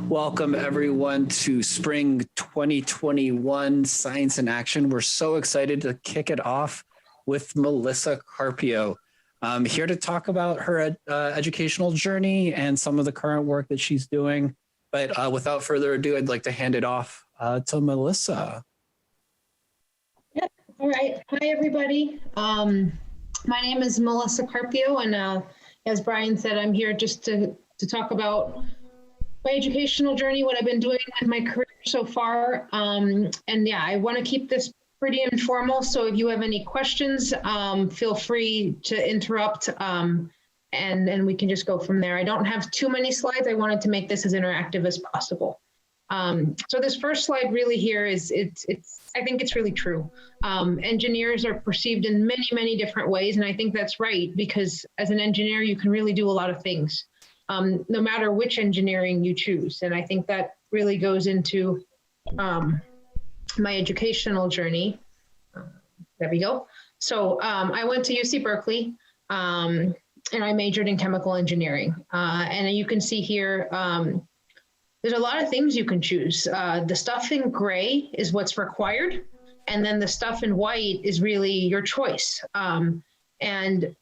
Welcome everyone to Spring 2021 Science in Action. We're so excited to kick it off with Melisa Carpio. Here to talk about her educational journey and some of the current work that she's doing. But without further ado, I'd like to hand it off to Melisa. Yeah. All right. Hi, everybody. My name is Melisa Carpio, and as Brian said, I'm here just to talk about my educational journey, what I've been doing with my career so far. And yeah, I want to keep this pretty informal. So if you have any questions, feel free to interrupt and we can just go from there. I don't have too many slides. I wanted to make this as interactive as possible. So this first slide really here is, I think it's really true. Engineers are perceived in many, many different ways. And I think that's right, because as an engineer, you can really do a lot of things. No matter which engineering you choose. And I think that really goes into my educational journey. There we go. So I went to UC Berkeley and I majored in chemical engineering. And you can see here, there's a lot of things you can choose. The stuff in gray is what's required. And then the stuff in white is really your choice. And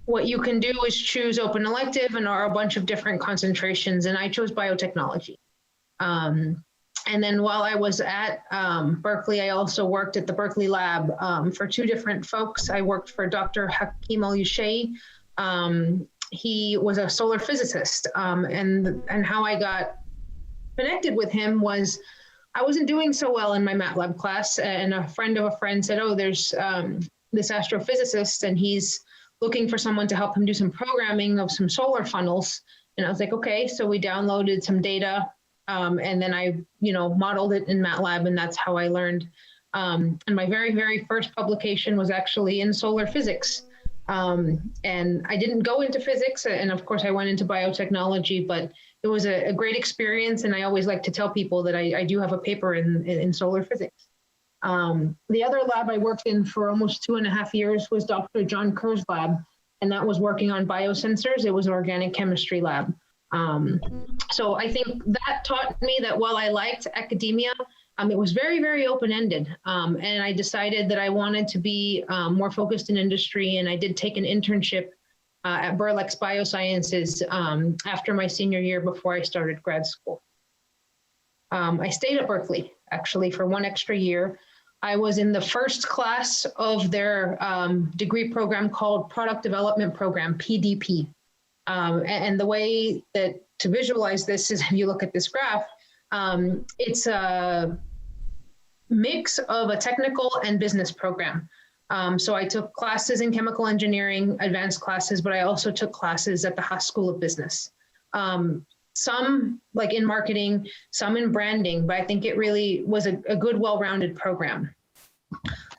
what you can do is choose open elective, and are a bunch of different concentrations, and I chose biotechnology. And then while I was at Berkeley, I also worked at the Berkeley lab for two different folks. I worked for Dr. Hakim Al-Yushei. He was a solar physicist, and how I got connected with him was I wasn't doing so well in my MATLAB class, and a friend of a friend said, oh, there's this astrophysicist, and he's looking for someone to help him do some programming of some solar funnels. And I was like, okay, so we downloaded some data and then I, modeled it in MATLAB, and that's how I learned. And my very, very first publication was actually in solar physics. And I didn't go into physics, and of course I went into biotechnology, but it was a great experience. And I always like to tell people that I do have a paper in solar physics. The other lab I worked in for almost 2.5 years was Dr. John Kerr's lab, and that was working on biosensors. It was an organic chemistry lab. So I think that taught me that while I liked academia, it was very, very open-ended. And I decided that I wanted to be more focused in industry, and I did take an internship at Berlex Biosciences after my senior year before I started grad school. I stayed at Berkeley, actually, for 1 extra year. I was in the first class of their degree program called Product Development Program, PDP. And the way that to visualize this is, if you look at this graph, it's a mix of a technical and business program. So I took classes in chemical engineering, advanced classes, but I also took classes at the Haas School of Business. Some like in marketing, some in branding, but I think it really was a good, well-rounded program.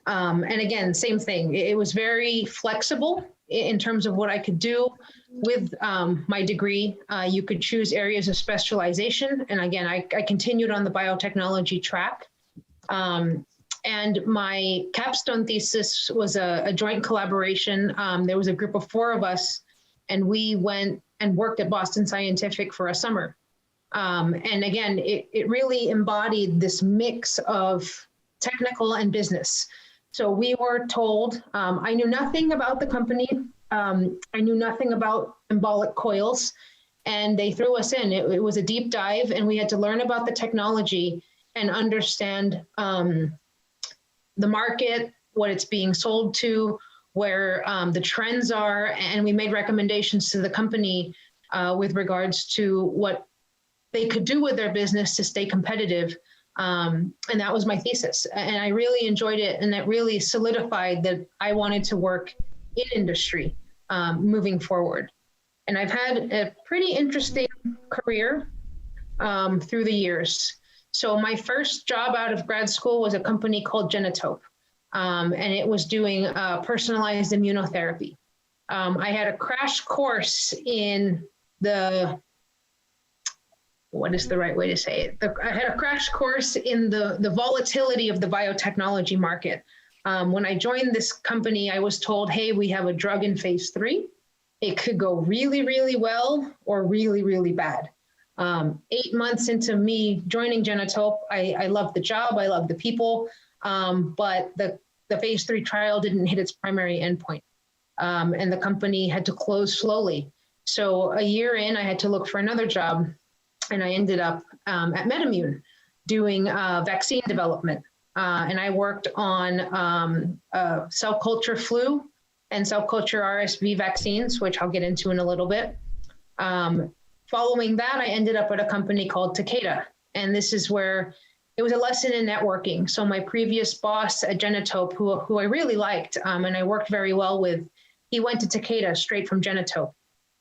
And again, same thing. It was very flexible in terms of what I could do with my degree. You could choose areas of specialization. And again, I continued on the biotechnology track. And my capstone thesis was a joint collaboration. There was a group of 4 of us, and we went and worked at Boston Scientific for a summer. And again, it really embodied this mix of technical and business. So we were told, I knew nothing about the company. I knew nothing about embolic coils, and they threw us in. It was a deep dive, and we had to learn about the technology and understand the market, what it's being sold to, where the trends are, and we made recommendations to the company with regards to what they could do with their business to stay competitive. And that was my thesis. And I really enjoyed it, and that really solidified that I wanted to work in industry moving forward. And I've had a pretty interesting career through the years. So my first job out of grad school was a company called Genotope. And it was doing personalized immunotherapy. I had a crash course in what is the right way to say it? I had a crash course in the volatility of the biotechnology market. When I joined this company, I was told, hey, we have a drug in phase 3. It could go really, really well or really, really bad. 8 months into me joining Genetope, I loved the job, I loved the people, but the phase 3 trial didn't hit its primary endpoint, and the company had to close slowly. So a year in, I had to look for another job, and I ended up at MedImmune doing vaccine development. And I worked on cell culture flu and cell culture RSV vaccines, which I'll get into in a little bit. Following that, I ended up at a company called Takeda. And this is where it was a lesson in networking. So my previous boss at Genetope, who I really liked and I worked very well with, he went to Takeda straight from Genetope.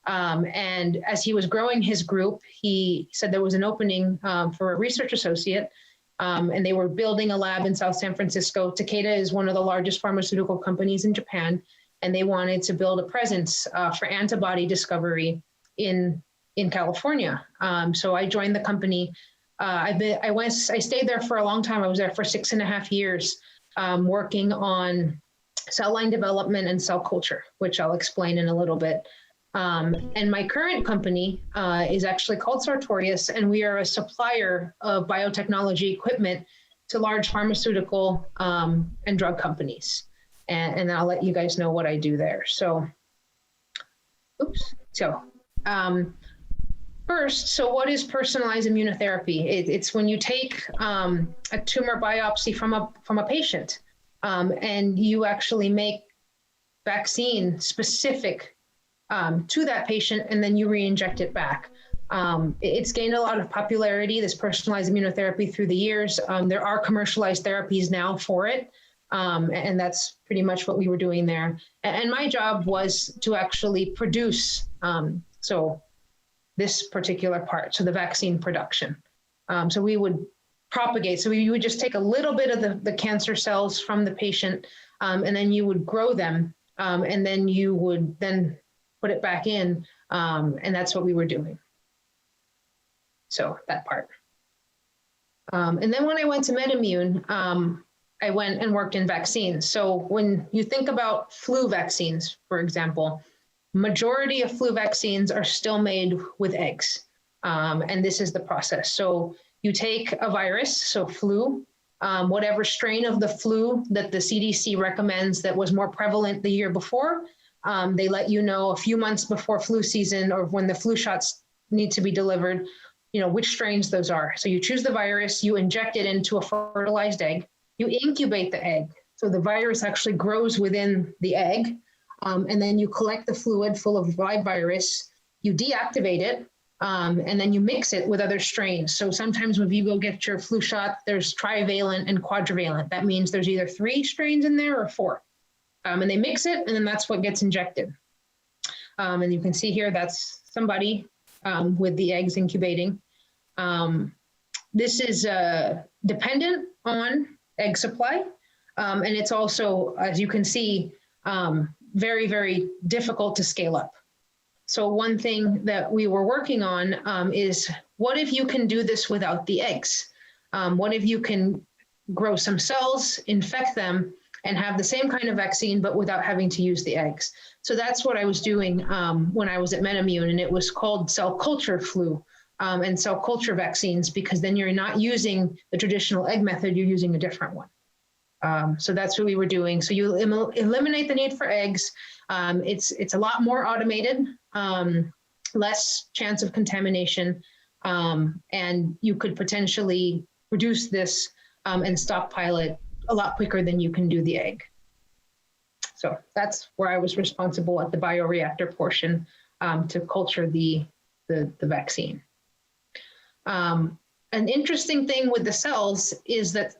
And as he was growing his group, he said there was an opening for a research associate, and they were building a lab in South San Francisco. Takeda is one of the largest pharmaceutical companies in Japan, and they wanted to build a presence for antibody discovery in California. So I joined the company. I stayed there for a long time. I was there for 6.5 years, working on cell line development and cell culture, which I'll explain in a little bit. And my current company is actually called Sartorius, and we are a supplier of biotechnology equipment to large pharmaceutical and drug companies. And I'll let you guys know what I do there. So, first, what is personalized immunotherapy? It's when you take a tumor biopsy from a patient, and you actually make vaccine specific to that patient, and then you re-inject it back. It's gained a lot of popularity, this personalized immunotherapy, through the years. There are commercialized therapies now for it, and that's pretty much what we were doing there. And my job was to actually produce, this particular part, so the vaccine production. So we would propagate, so we would just take a little bit of the cancer cells from the patient, and then you would grow them, and then you would then put it back in, and that's what we were doing. So that part. And then when I went to MedImmune, I went and worked in vaccines. So when you think about flu vaccines, for example, majority of flu vaccines are still made with eggs. And this is the process. So you take a virus, so flu, whatever strain of the flu that the CDC recommends that was more prevalent the year before, they let you know a few months before flu season or when the flu shots need to be delivered, which strains those are. So you choose the virus, you inject it into a fertilized egg, you incubate the egg. So the virus actually grows within the egg, and then you collect the fluid full of live virus, you deactivate it, and then you mix it with other strains. So sometimes when you go get your flu shot, there's trivalent and quadrivalent. That means there's either 3 strains in there or 4. And they mix it, and then that's what gets injected. And you can see here, that's somebody with the eggs incubating. This is dependent on egg supply. And it's also, as you can see, very, very difficult to scale up. So one thing that we were working on is, what if you can do this without the eggs? What if you can grow some cells, infect them, and have the same kind of vaccine, but without having to use the eggs? So that's what I was doing when I was at MedImmune, and it was called cell culture flu and cell culture vaccines, because then you're not using the traditional egg method, you're using a different one. So that's what we were doing. So you eliminate the need for eggs. It's a lot more automated, less chance of contamination, and you could potentially produce this and stockpile it a lot quicker than you can do the egg. So that's where I was responsible at the bioreactor portion to culture the vaccine. An interesting thing with the cells is that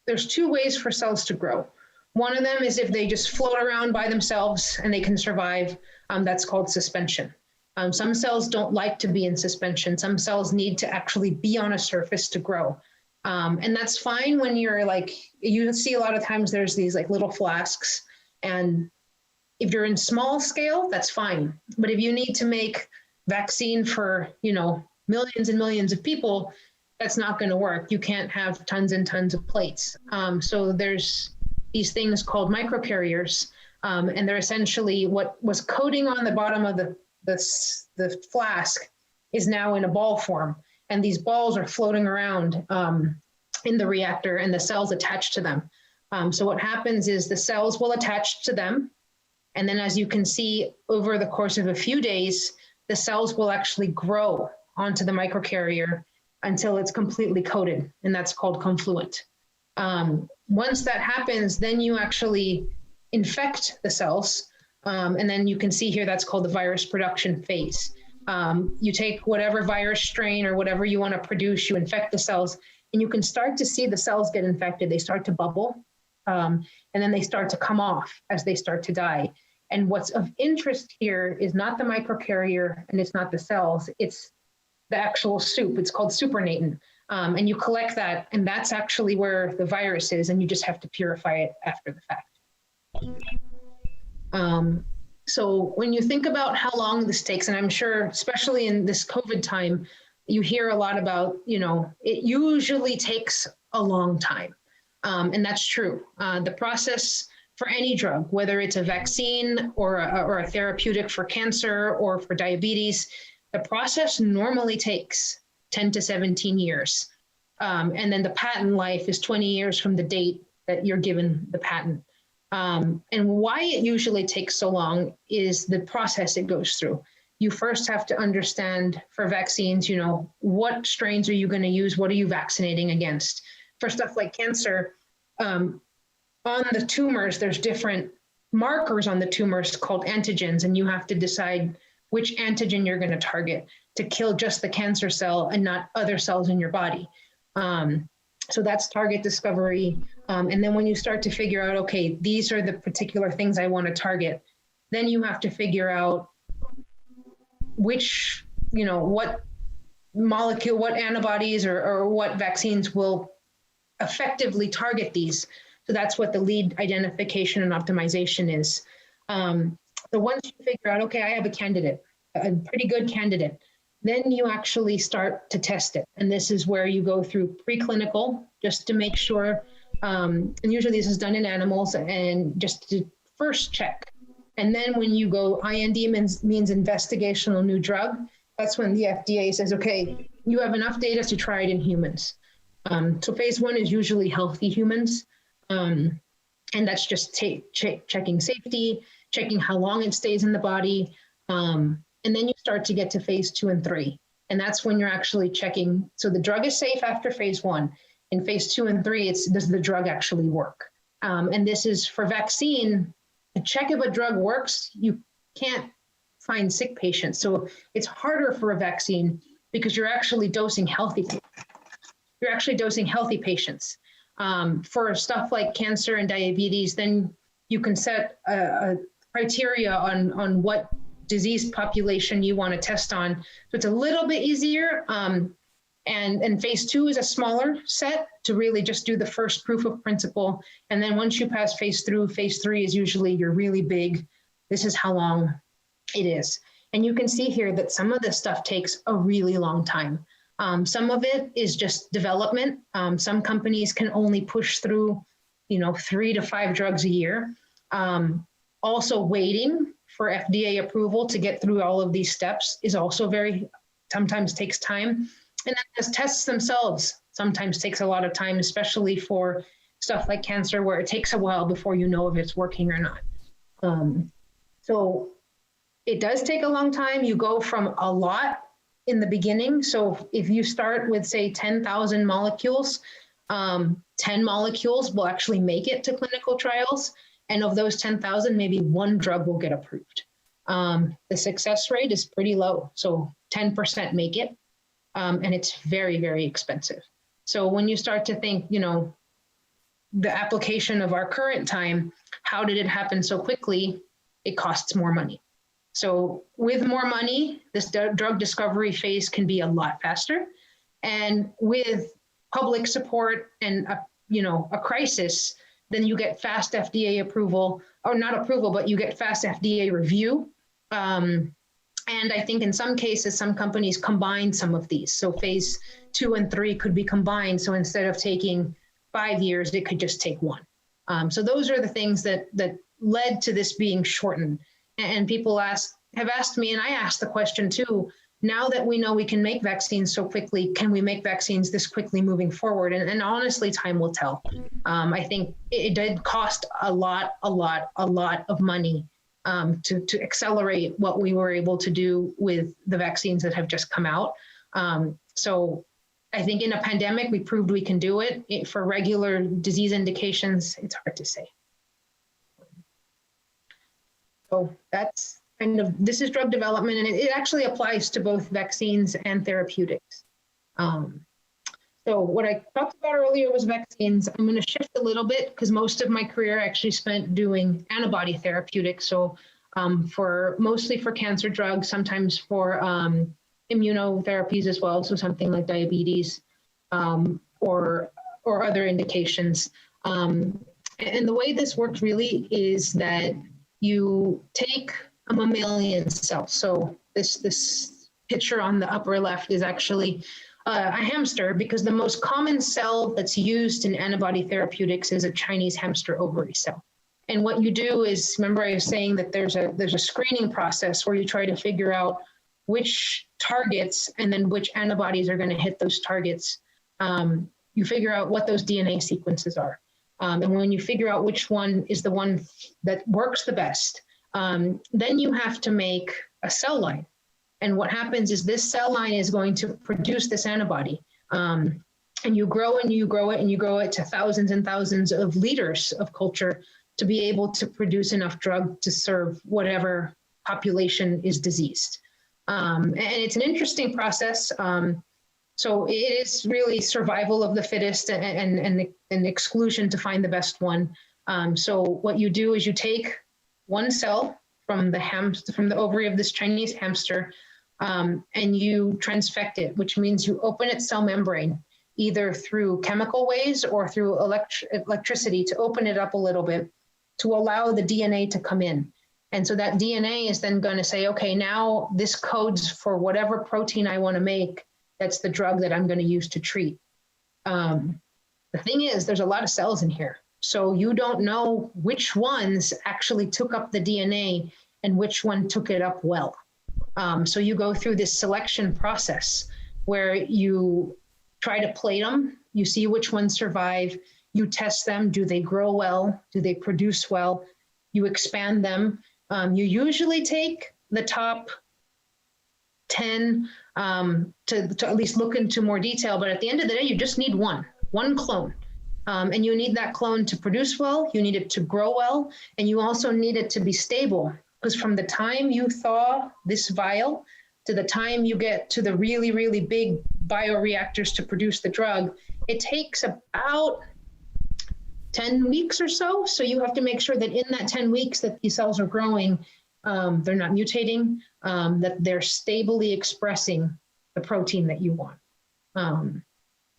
there's 2 ways for cells to grow. One of them is if they just float around by themselves and they can survive, that's called suspension. Some cells don't like to be in suspension. Some cells need to actually be on a surface to grow. And that's fine when you're you see a lot of times there's these little flasks, and if you're in small scale, that's fine. But if you need to make vaccine for, millions and millions of people, that's not going to work. You can't have tons and tons of plates. So there's these things called microcarriers, and they're essentially what was coating on the bottom of the flask is now in a ball form. And these balls are floating around in the reactor and the cells attached to them. So what happens is the cells will attach to them. And then as you can see over the course of a few days, the cells will actually grow onto the microcarrier until it's completely coated. And that's called confluent. Once that happens, then you actually infect the cells. And then you can see here, that's called the virus production phase. You take whatever virus strain or whatever you want to produce, you infect the cells, and you can start to see the cells get infected. They start to bubble, and then they start to come off as they start to die. And what's of interest here is not the microcarrier and it's not the cells, it's the actual soup. It's called supernatant. And you collect that, and that's actually where the virus is, and you just have to purify it after the fact. So when you think about how long this takes, and I'm sure, especially in this COVID time, you hear a lot about, it usually takes a long time. And that's true. The process for any drug, whether it's a vaccine or a therapeutic for cancer or for diabetes, the process normally takes 10 to 17 years. And then the patent life is 20 years from the date that you're given the patent. And why it usually takes so long is the process it goes through. You first have to understand for vaccines, what strains are you going to use? What are you vaccinating against? For stuff like cancer, on the tumors, there's different markers on the tumors called antigens, and you have to decide which antigen you're going to target to kill just the cancer cell and not other cells in your body. So that's target discovery. And then when you start to figure out, okay, these are the particular things I want to target, then you have to figure out which, what molecule, what antibodies or what vaccines will effectively target these. So that's what the lead identification and optimization is. So once you figure out, okay, I have a candidate, a pretty good candidate, then you actually start to test it. And this is where you go through preclinical, just to make sure, and usually this is done in animals, and just to first check. And then when you go, IND means investigational new drug, that's when the FDA says, okay, you have enough data to try it in humans. So phase 1 is usually healthy humans. And that's just checking safety, checking how long it stays in the body. And then you start to get to phase 2 and 3. And that's when you're actually checking. So the drug is safe after phase 1. In phase 2 and 3, does the drug actually work? And this is for vaccine, to check if a drug works, you can't find sick patients. So it's harder for a vaccine because you're actually dosing healthy patients. For stuff like cancer and diabetes, then you can set a criteria on what disease population you want to test on. So it's a little bit easier. And phase 2 is a smaller set to really just do the first proof of principle. And then once you pass phase 3 is usually you're really big. This is how long it is. And you can see here that some of this stuff takes a really long time. Some of it is just development. Some companies can only push through, 3 to 5 drugs a year. Also waiting for FDA approval to get through all of these steps is also sometimes takes time. And then the tests themselves sometimes takes a lot of time, especially for stuff like cancer, where it takes a while before you know if it's working or not. So it does take a long time. You go from a lot in the beginning. So if you start with, say, 10,000 molecules, 10 molecules will actually make it to clinical trials. And of those 10,000, maybe one drug will get approved. The success rate is pretty low. So 10% make it. And it's very, very expensive. So when you start to think, the application of our current time, how did it happen so quickly? It costs more money. So with more money, this drug discovery phase can be a lot faster. And with public support and a crisis, then you get fast FDA approval, or not approval, but you get fast FDA review. And I think in some cases, some companies combine some of these. So phase 2 and 3 could be combined. So instead of taking 5 years, it could just take 1. So those are the things that led to this being shortened. And people have asked me, and I asked the question too, now that we know we can make vaccines so quickly, can we make vaccines this quickly moving forward? And honestly, time will tell. I think it did cost a lot of money to accelerate what we were able to do with the vaccines that have just come out. So I think in a pandemic, we proved we can do it. For regular disease indications, it's hard to say. So that's kind of, this is drug development, and it actually applies to both vaccines and therapeutics. So what I talked about earlier was vaccines. I'm going to shift a little bit because most of my career I actually spent doing antibody therapeutics. So mostly for cancer drugs, sometimes for immunotherapies as well. So something like diabetes or other indications. And the way this works really is that you take a mammalian cell. So this picture on the upper left is actually a hamster, because the most common cell that's used in antibody therapeutics is a Chinese hamster ovary cell. And what you do is, remember I was saying that there's a screening process where you try to figure out which targets and then which antibodies are going to hit those targets. You figure out what those DNA sequences are. And when you figure out which one is the one that works the best, then you have to make a cell line. And what happens is this cell line is going to produce this antibody. And you grow and you grow it and you grow it to thousands and thousands of liters of culture to be able to produce enough drug to serve whatever population is diseased. And it's an interesting process. So it is really survival of the fittest and exclusion to find the best one. So what you do is you take one cell from the ovary of this Chinese hamster, and you transfect it, which means you open its cell membrane, either through chemical ways or through electricity, to open it up a little bit to allow the DNA to come in. And so that DNA is then going to say, okay, now this codes for whatever protein I want to make. That's the drug that I'm going to use to treat. The thing is, there's a lot of cells in here. So you don't know which ones actually took up the DNA and which one took it up well. So you go through this selection process where you try to plate them, you see which ones survive, you test them, do they grow well, do they produce well, you expand them. You usually take the top 10 to at least look into more detail, but at the end of the day, you just need one clone. And you need that clone to produce well, you need it to grow well, and you also need it to be stable. Because from the time you thaw this vial to the time you get to the really, really big bioreactors to produce the drug, it takes about 10 weeks or so. So you have to make sure that in that 10 weeks that these cells are growing, they're not mutating, that they're stably expressing the protein that you want.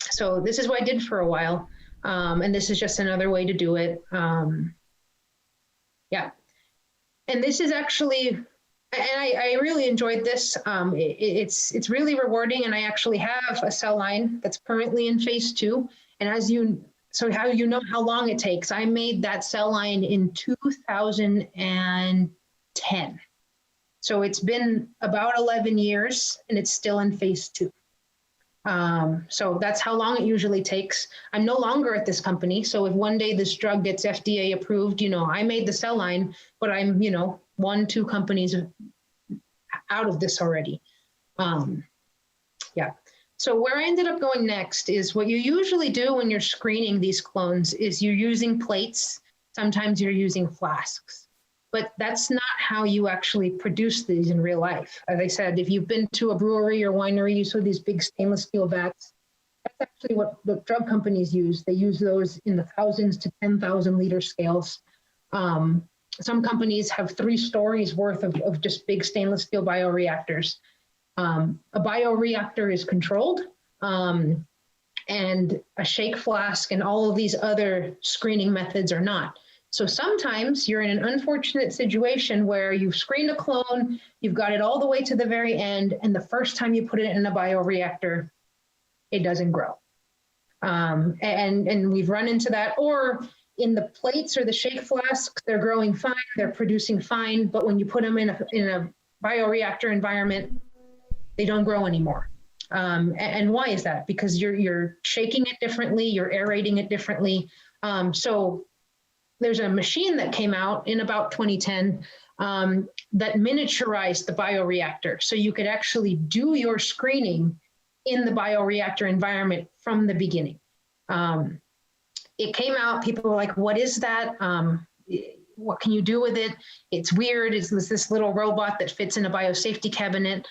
So this is what I did for a while. And this is just another way to do it. Yeah. And this is actually, and I really enjoyed this. It's really rewarding. And I actually have a cell line that's currently in phase 2. And how you know how long it takes, I made that cell line in 2010. So it's been about 11 years and it's still in phase 2. So that's how long it usually takes. I'm no longer at this company. So if one day this drug gets FDA approved, I made the cell line, but I'm, 1-2 companies out of this already. Yeah. So where I ended up going next is what you usually do when you're screening these clones is you're using plates. Sometimes you're using flasks. But that's not how you actually produce these in real life. As I said, if you've been to a brewery or winery, you saw these big stainless steel vats. That's actually what the drug companies use. They use those in the thousands to 10,000 liter scales. Some companies have 3 stories worth of just big stainless steel bioreactors. A bioreactor is controlled, and a shake flask and all of these other screening methods are not. So sometimes you're in an unfortunate situation where you've screened a clone, you've got it all the way to the very end, and the first time you put it in a bioreactor, it doesn't grow. And we've run into that. Or in the plates or the shake flasks, they're growing fine, they're producing fine, but when you put them in a bioreactor environment, they don't grow anymore. And why is that? Because you're shaking it differently, you're aerating it differently. So there's a machine that came out in about 2010 that miniaturized the bioreactor. So you could actually do your screening in the bioreactor environment from the beginning. It came out, people were like, what is that? What can you do with it? It's weird. It's this little robot that fits in a biosafety cabinet.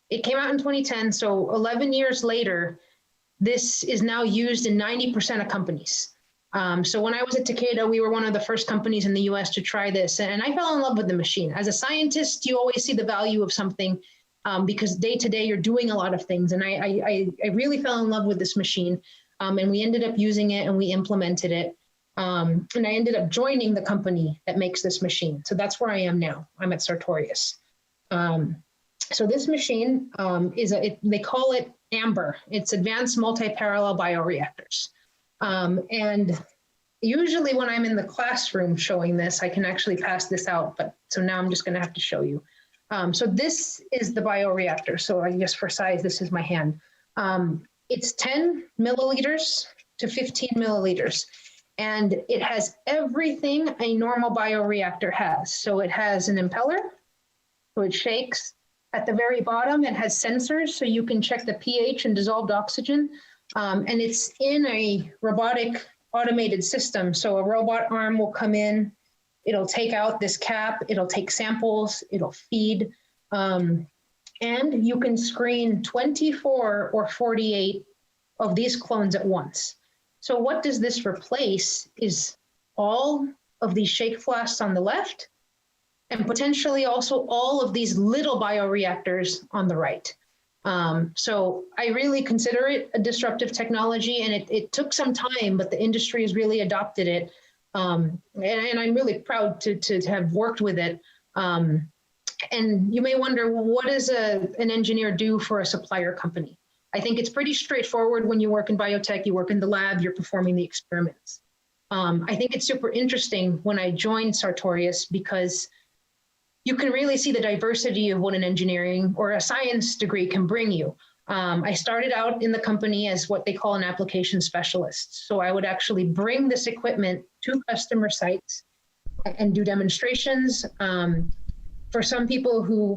It came out in 2010, so 11 years later, this is now used in 90% of companies. So when I was at Takeda, we were one of the first companies in the US to try this, and I fell in love with the machine. As a scientist, you always see the value of something because day to day, you're doing a lot of things, and I really fell in love with this machine, and we ended up using it and we implemented it, and I ended up joining the company that makes this machine. So that's where I am now. I'm at Sartorius. So this machine they call it AMBER. It's Advanced Multi-Parallel Bioreactors. And usually when I'm in the classroom showing this, I can actually pass this out, but so now I'm just gonna have to show you. So this is the bioreactor. So I guess for size, this is my hand. It's 10 milliliters to 15 milliliters. And it has everything a normal bioreactor has. So it has an impeller, so it shakes. At the very bottom, it has sensors, so you can check the pH and dissolved oxygen. And it's in a robotic automated system. So a robot arm will come in, it'll take out this cap, it'll take samples, it'll feed, and you can screen 24 or 48 of these clones at once. So what does this replace is all of these shake flasks on the left, and potentially also all of these little bioreactors on the right. So I really consider it a disruptive technology, and it took some time, but the industry has really adopted it. And I'm really proud to have worked with it. And you may wonder, what does an engineer do for a supplier company? I think it's pretty straightforward. When you work in biotech, you work in the lab, you're performing the experiments. I think it's super interesting when I joined Sartorius because you can really see the diversity of what an engineering or a science degree can bring you. I started out in the company as what they call an application specialist. So I would actually bring this equipment to customer sites and do demonstrations. For some people who,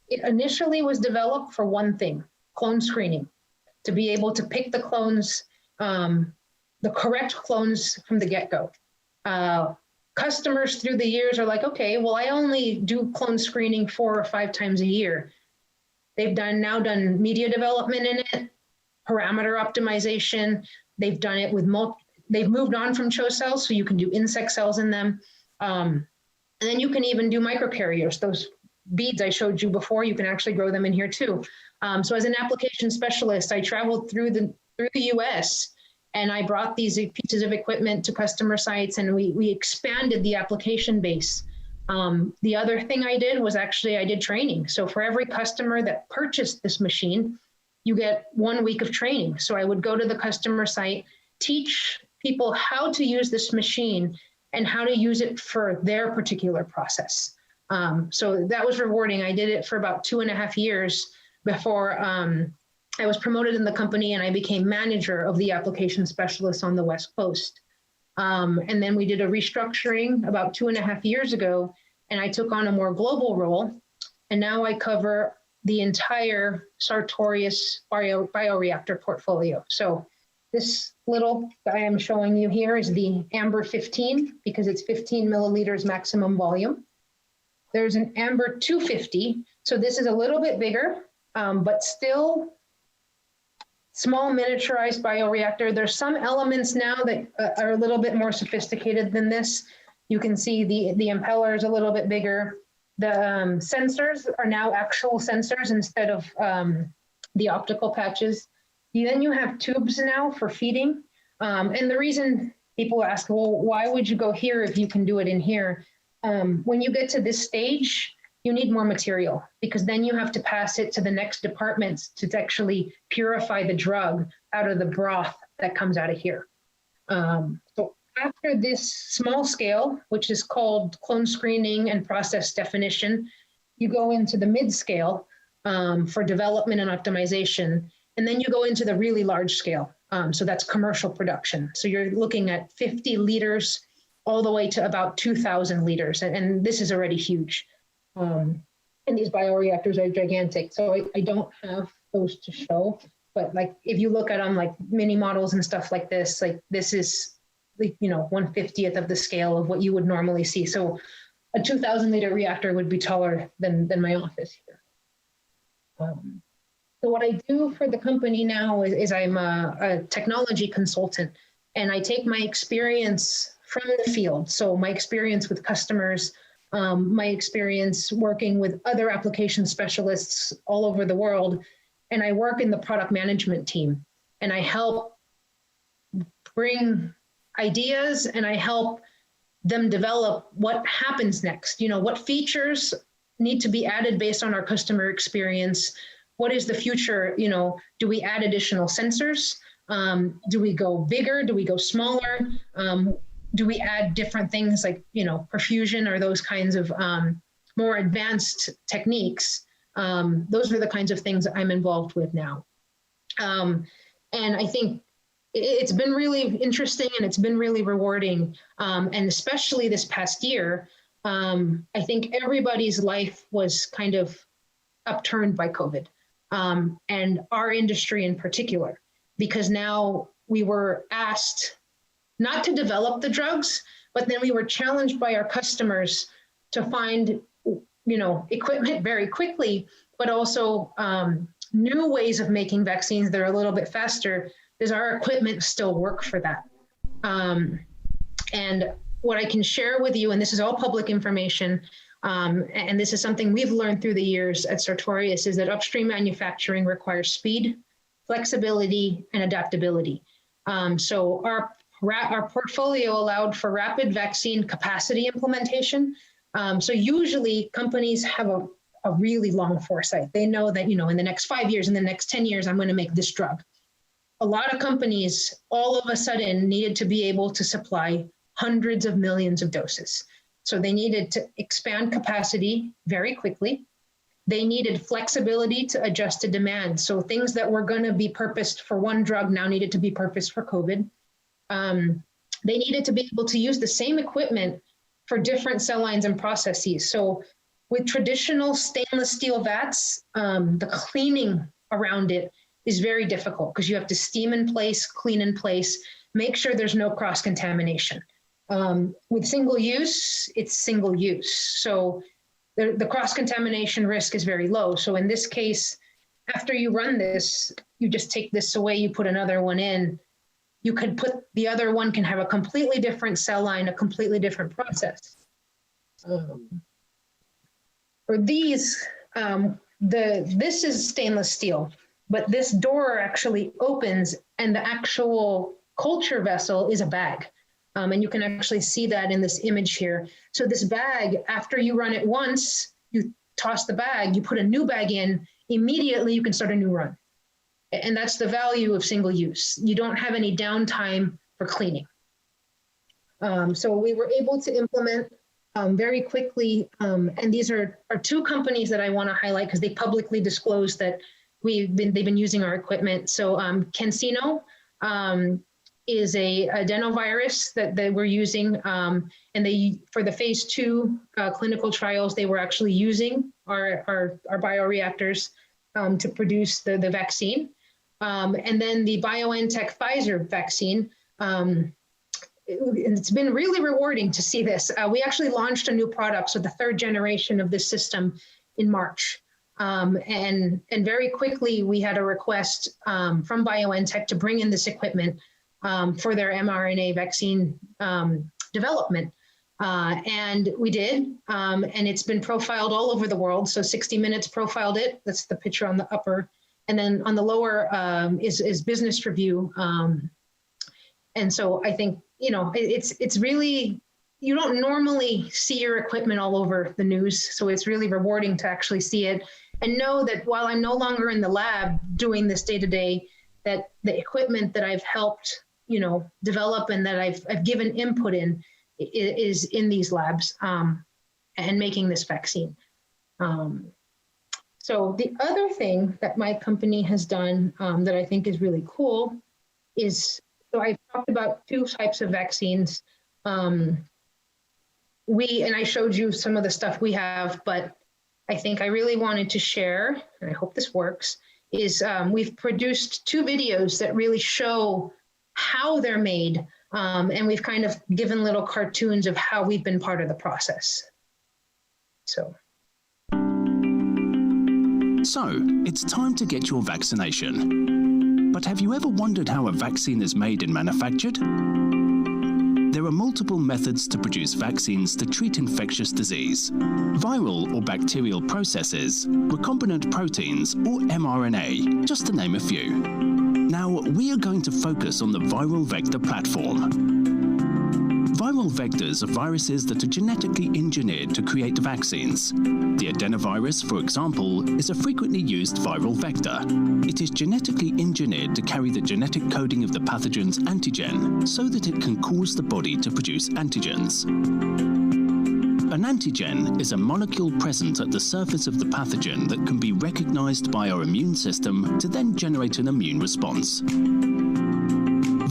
it initially was developed for one thing, clone screening, to be able to pick the clones, the correct clones from the get-go. Customers through the years are like, okay, well, I only do clone screening 4 or 5 times a year. They've now done media development in it, parameter optimization. They've done it with they've moved on from CHO cells, so you can do insect cells in them. And then you can even do microcarriers. Those beads I showed you before, you can actually grow them in here too. So as an application specialist, I traveled through the US, and I brought these pieces of equipment to customer sites, and we expanded the application base. The other thing I did was actually I did training. So for every customer that purchased this machine, you get 1 week of training. So I would go to the customer site, teach people how to use this machine and how to use it for their particular process. So that was rewarding. I did it for about 2.5 years before I was promoted in the company, and I became manager of the application specialist on the West Coast. And then we did a restructuring about 2.5 years ago, and I took on a more global role. And now I cover the entire Sartorius bioreactor portfolio. So this little guy I'm showing you here is the AMBER 15, because it's 15 milliliters maximum volume. There's an AMBER 250. So this is a little bit bigger, but still small miniaturized bioreactor. There's some elements now that are a little bit more sophisticated than this. You can see the impeller is a little bit bigger. The sensors are now actual sensors instead of the optical patches. Then you have tubes now for feeding. And the reason people ask, well, why would you go here if you can do it in here? When you get to this stage, you need more material, because then you have to pass it to the next departments to actually purify the drug out of the broth that comes out of here. So after this small scale, which is called clone screening and process definition, you go into the mid scale. for development and optimization. And then you go into the really large scale. So that's commercial production. So you're looking at 50 liters all the way to about 2,000 liters. And this is already huge. And these bioreactors are gigantic. So I don't have those to show. But like, if you look at them like mini models and stuff like this is, like, 1/50th of the scale of what you would normally see. So a 2,000 liter reactor would be taller than my office here. So what I do for the company now is I'm a technology consultant, and I take my experience from the field. So my experience with customers, my experience working with other application specialists all over the world, and I work in the product management team, and I help bring ideas, and I help them develop what happens next. What features need to be added based on our customer experience. What is the future? Do we add additional sensors? Do we go bigger? Do we go smaller? Do we add different things like, perfusion or those kinds of more advanced techniques? Those are the kinds of things that I'm involved with now. And I think it's been really interesting, and it's been really rewarding. And especially this past year, I think everybody's life was kind of upturned by COVID, and our industry in particular, because now we were asked not to develop the drugs, but then we were challenged by our customers to find, equipment very quickly, but also new ways of making vaccines that are a little bit faster. Does our equipment still work for that? And what I can share with you, and this is all public information, and this is something we've learned through the years at Sartorius, is that upstream manufacturing requires speed, flexibility, and adaptability. So our portfolio allowed for rapid vaccine capacity implementation. So usually companies have a really long foresight. They know that, in the next 5 years, in the next 10 years, I'm going to make this drug. A lot of companies all of a sudden needed to be able to supply hundreds of millions of doses. So they needed to expand capacity very quickly. They needed flexibility to adjust to demand. So things that were going to be purposed for one drug now needed to be purposed for COVID. They needed to be able to use the same equipment for different cell lines and processes. So with traditional stainless steel vats, the cleaning around it is very difficult because you have to steam in place, clean in place, make sure there's no cross-contamination. With single use, it's single use. So the cross-contamination risk is very low. So in this case, after you run this, you just take this away, you put another one in. You could put, the other one can have a completely different cell line, a completely different process. For these, this is stainless steel, but this door actually opens and the actual culture vessel is a bag. And you can actually see that in this image here. So this bag, after you run it once, you toss the bag, you put a new bag in, immediately you can start a new run. And that's the value of single use. You don't have any downtime for cleaning. So we were able to implement very quickly. And these are two companies that I want to highlight because they publicly disclosed that they've been using our equipment. So CanSino is a adenovirus that they were using, and they, for the phase 2 clinical trials, they were actually using our bioreactors to produce the vaccine. And then the BioNTech Pfizer vaccine, it's been really rewarding to see this. We actually launched a new product, so the 3rd generation of this system in March. And very quickly, we had a request from BioNTech to bring in this equipment for their mRNA vaccine development. And we did, and it's been profiled all over the world. So 60 Minutes profiled it. That's the picture on the upper. And then on the lower is Business Review. And so I think, it's really, you don't normally see your equipment all over the news. So it's really rewarding to actually see it and know that while I'm no longer in the lab doing this day to day, that the equipment that I've helped, develop and that I've given input in is in these labs and making this vaccine. So the other thing that my company has done that I think is really cool is, so I talked about two types of vaccines. And I showed you some of the stuff we have, but I think I really wanted to share, and I hope this works, is we've produced two videos that really show how they're made. And we've kind of given little cartoons of how we've been part of the process. So it's time to get your vaccination. But have you ever wondered how a vaccine is made and manufactured? There are multiple methods to produce vaccines to treat infectious disease: viral or bacterial processes, recombinant proteins, or mRNA, just to name a few. Now, we are going to focus on the viral vector platform. Viral vectors are viruses that are genetically engineered to create vaccines. The adenovirus, for example, is a frequently used viral vector. It is genetically engineered to carry the genetic coding of the pathogen's antigen so that it can cause the body to produce antigens. An antigen is a molecule present at the surface of the pathogen that can be recognized by our immune system to then generate an immune response.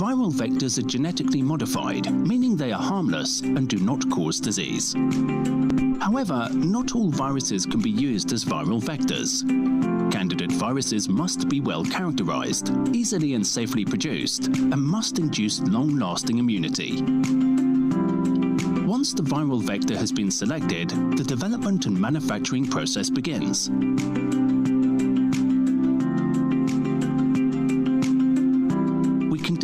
Viral vectors are genetically modified, meaning they are harmless and do not cause disease. However, not all viruses can be used as viral vectors. Candidate viruses must be well characterized, easily and safely produced, and must induce long-lasting immunity. Once the viral vector has been selected, the development and manufacturing process begins.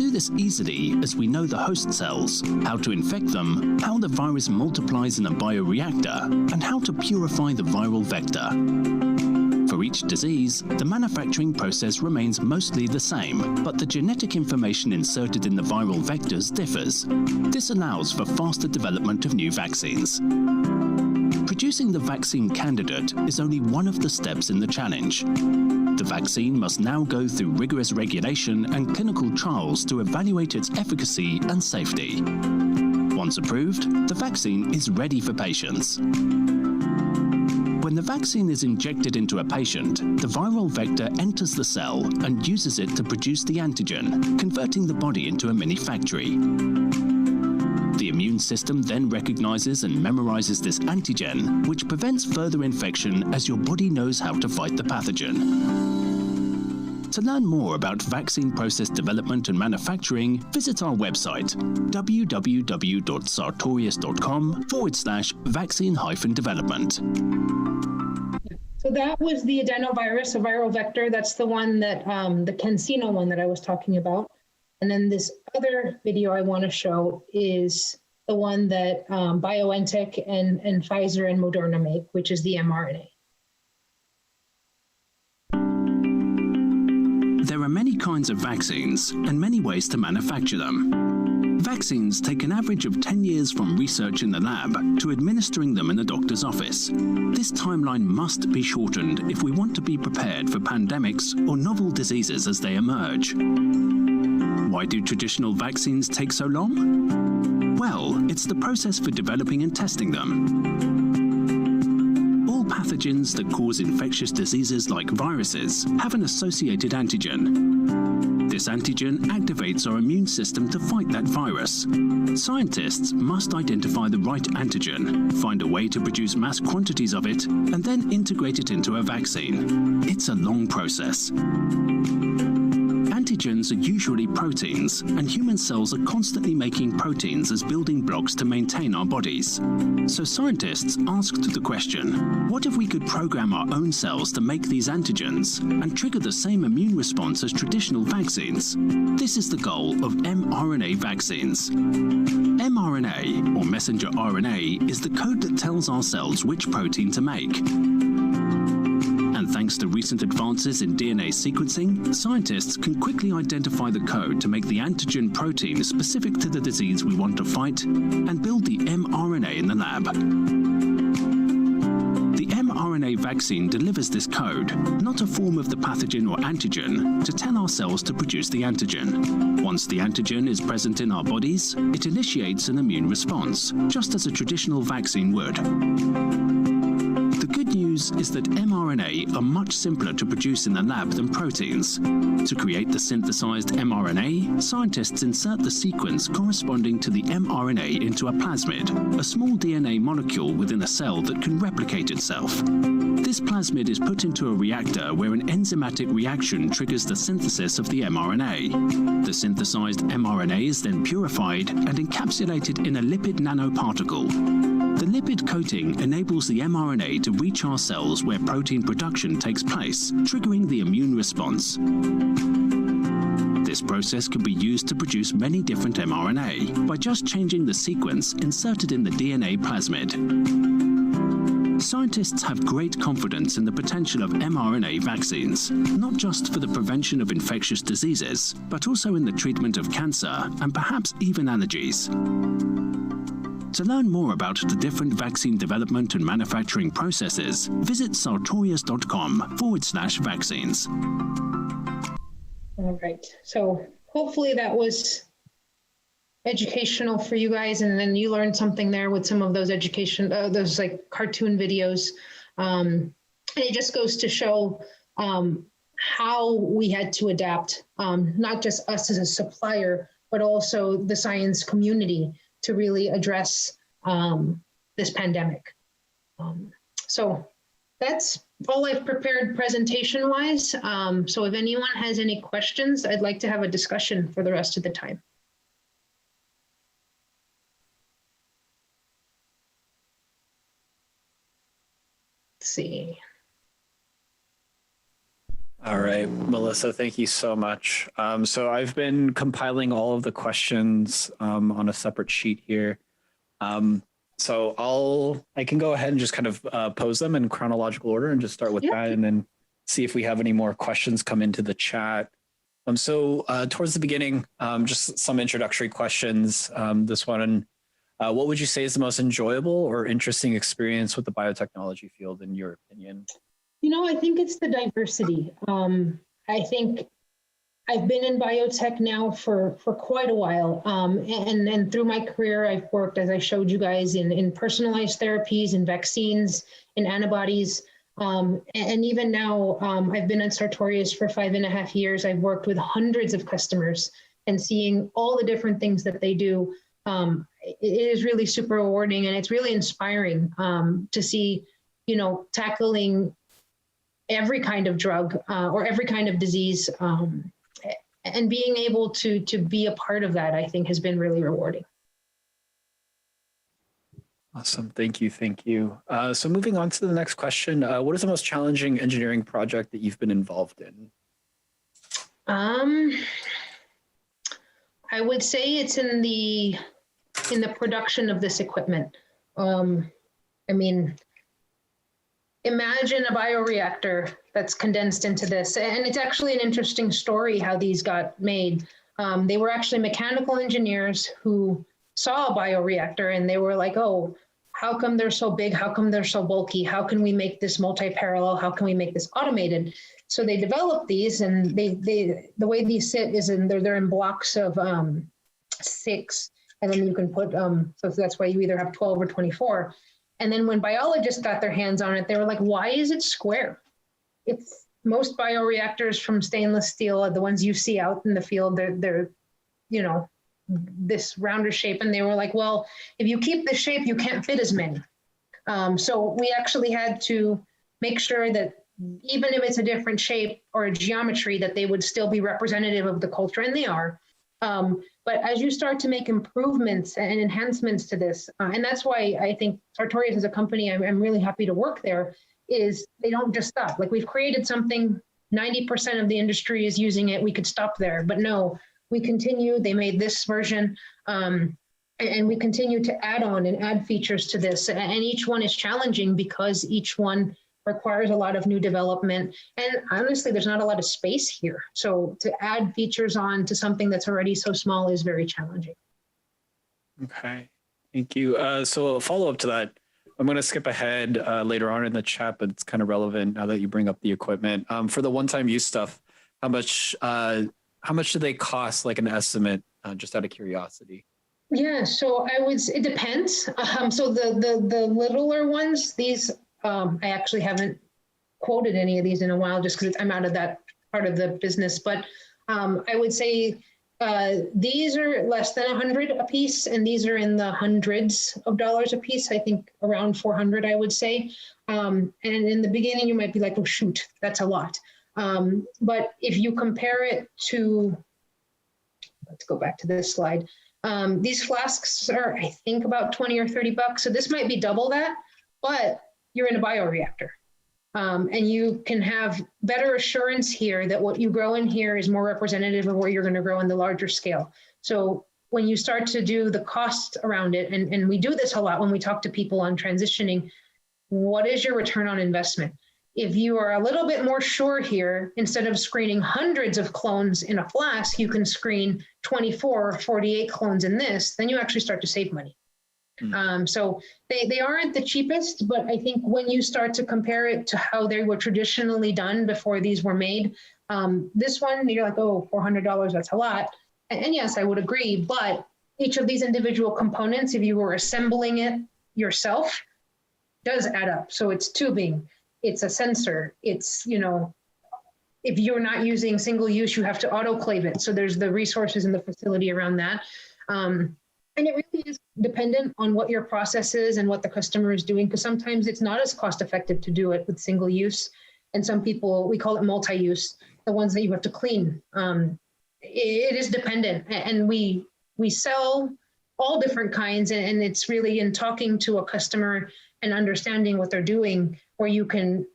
This easily as we know the host cells, how to infect them, how the virus multiplies in a bioreactor, and how to purify the viral vector. For each disease, the manufacturing process remains mostly the same, but the genetic information inserted in the viral vectors differs. This allows for faster development of new vaccines. Producing the vaccine candidate is only one of the steps in the challenge. The vaccine must now go through rigorous regulation and clinical trials to evaluate its efficacy and safety. Once approved, the vaccine is ready for patients. When the vaccine is injected into a patient, the viral vector enters the cell and uses it to produce the antigen, converting the body into a mini factory. The immune system then recognizes and memorizes this antigen, which prevents further infection as your body knows how to fight the pathogen. To learn more about vaccine process development and manufacturing, visit our website, www.sartorius.com/vaccine-development. So that was the adenovirus, a viral vector. That's the one that, the Cancino one that I was talking about. And then this other video I want to show is the one that BioNTech and Pfizer and Moderna make, which is the mRNA. There are many kinds of vaccines and many ways to manufacture them. Vaccines take an average of 10 years from research in the lab to administering them in a doctor's office. This timeline must be shortened if we want to be prepared for pandemics or novel diseases as they emerge. Why do traditional vaccines take so long? Well, it's the process for developing and testing them. All pathogens that cause infectious diseases like viruses have an associated antigen. This antigen activates our immune system to fight that virus. Scientists must identify the right antigen, find a way to produce mass quantities of it, and then integrate it into a vaccine. It's a long process. Antigens are usually proteins, and human cells are constantly making proteins as building blocks to maintain our bodies. So scientists asked the question, what if we could program our own cells to make these antigens and trigger the same immune response as traditional vaccines? This is the goal of mRNA vaccines. mRNA, or messenger RNA, is the code that tells our cells which protein to make. And thanks to recent advances in DNA sequencing, scientists can quickly identify the code to make the antigen protein specific to the disease we want to fight and build the mRNA in the lab. The mRNA vaccine delivers this code, not a form of the pathogen or antigen, to tell our cells to produce the antigen. Once the antigen is present in our bodies, it initiates an immune response, just as a traditional vaccine would. The good news news is that mRNA are much simpler to produce in the lab than proteins. To create the synthesized mRNA, scientists insert the sequence corresponding to the mRNA into a plasmid, a small DNA molecule within a cell that can replicate itself. This plasmid is put into a reactor where an enzymatic reaction triggers the synthesis of the mRNA. The synthesized mRNA is then purified and encapsulated in a lipid nanoparticle. The lipid coating enables the mRNA to reach our cells where protein production takes place, triggering the immune response. This process can be used to produce many different mRNA by just changing the sequence inserted in the DNA plasmid. Scientists have great confidence in the potential of mRNA vaccines, not just for the prevention of infectious diseases, but also in the treatment of cancer and perhaps even allergies. To learn more about the different vaccine development and manufacturing processes, visit sartorius.com/vaccines. All right. So hopefully that was educational for you guys, and then you learned something there with some of those those like cartoon videos. And it just goes to show how we had to adapt, not just us as a supplier, but also the science community to really address this pandemic. So that's all I've prepared presentation-wise. So if anyone has any questions, I'd like to have a discussion for the rest of the time. Let's see. All right, Melissa, thank you so much. So I've been compiling all of the questions on a separate sheet here. So I can go ahead and just kind of pose them in chronological order and just start with that, and then see if we have any more questions come into the chat. So towards the beginning, just some introductory questions. This one, what would you say is the most enjoyable or interesting experience with the biotechnology field in your opinion? You know, I think it's the diversity. I think I've been in biotech now for quite a while. And through my career, I've worked, as I showed you guys, in personalized therapies, in vaccines, in antibodies. And even now, I've been at Sartorius for 5.5 years. I've worked with hundreds of customers, and seeing all the different things that they do, it is really super rewarding, and it's really inspiring to see, you know, tackling every kind of drug or every kind of disease, and being able to be a part of that, I think, has been really rewarding. Awesome. Thank you. Thank you. So moving on to the next question, what is the most challenging engineering project that you've been involved in? I would say it's in the production of this equipment. I mean, imagine a bioreactor that's condensed into this. And it's actually an interesting story how these got made. They were actually mechanical engineers who saw a bioreactor, and they were like, oh, how come they're so big? How come they're so bulky? How can we make this multi-parallel? How can we make this automated? So they developed these, and the way these sit is they're in blocks of 6, and then you can put, so that's why you either have 12 or 24. And then when biologists got their hands on it, they were like, why is it square? It's most bioreactors from stainless steel, the ones you see out in the field, they're you know, this rounder shape. And they were like, well, if you keep this shape, you can't fit as many. So we actually had to make sure that even if it's a different shape or a geometry, that they would still be representative of the culture, and they are. But as you start to make improvements and enhancements to this, and that's why I think Sartorius as a company, I'm really happy to work there, is they don't just stop. Like, we've created something, 90% of the industry is using it, we could stop there. But no, we continue. They made this version, and we continue to add on and add features to this. And each one is challenging because each one requires a lot of new development. And honestly, there's not a lot of space here. So to add features on to something that's already so small is very challenging. Okay, thank you. So a follow-up to that, I'm going to skip ahead later on in the chat, but it's kind of relevant now that you bring up the equipment. For the one-time use stuff, how much do they cost, like an estimate, just out of curiosity? Yeah, so it depends. So the littler ones, these I actually haven't quoted any of these in a while just because I'm out of that part of the business. But I would say these are less than 100 a piece, and these are in the hundreds of dollars a piece. I think around 400, I would say. And in the beginning, you might be like, oh, shoot, that's a lot. But if you compare it to, let's go back to this slide. These flasks are, I think, about 20 or 30 bucks. So this might be double that, but you're in a bioreactor. And you can have better assurance here that what you grow in here is more representative of what you're going to grow in the larger scale. So when you start to do the cost around it, and we do this a lot when we talk to people on transitioning, what is your return on investment? If you are a little bit more sure here, instead of screening hundreds of clones in a flask, you can screen 24 or 48 clones in this, then you actually start to save money. So they aren't the cheapest, but I think when you start to compare it to how they were traditionally done before these were made, this one, you're like, oh, $400, that's a lot. And yes, I would agree, but each of these individual components, if you were assembling it yourself, does add up. So it's tubing, it's a sensor, it's, you know, if you're not using single use, you have to autoclave it. So there's the resources in the facility around that. And it really is dependent on what your process is and what the customer is doing, because sometimes it's not as cost effective to do it with single use. And some people, we call it multi-use, the ones that you have to clean. It is dependent, and we sell all different kinds, and it's really in talking to a customer and understanding what they're doing where you can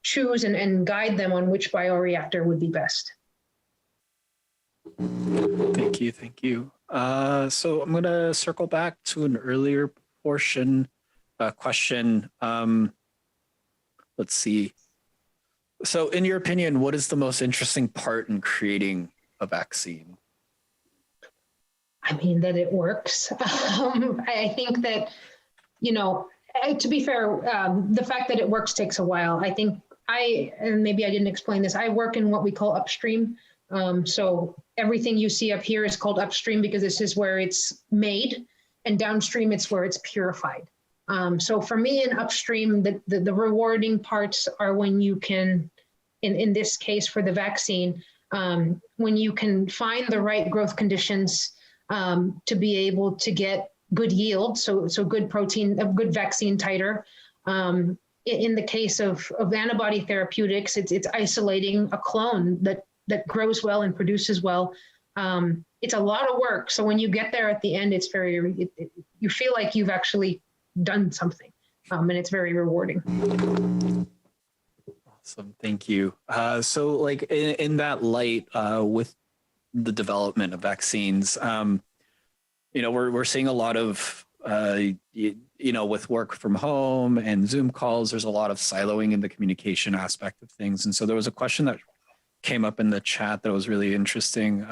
choose and guide them on which bioreactor would be best. Thank you. Thank you. So I'm going to circle back to an earlier portion question. Let's see. So in your opinion, what is the most interesting part in creating a vaccine? I mean, that it works. I think that, you know, to be fair, the fact that it works takes a while. I think and maybe I didn't explain this, I work in what we call upstream. So everything you see up here is called upstream because this is where it's made, and downstream it's where it's purified. So for me in upstream, the rewarding parts are when you can, in this case for the vaccine, when you can find the right growth conditions to be able to get good yield, so good protein, a good vaccine titer. In the case of antibody therapeutics, it's isolating a clone that grows well and produces well. It's a lot of work. So when you get there at the end, it's you feel like you've actually done something, and it's very rewarding. Awesome, thank you. So like in that light, with the development of vaccines, you know, we're seeing a lot of, you know, with work from home and Zoom calls, there's a lot of siloing in the communication aspect of things. And so there was a question that came up in the chat that was really interesting.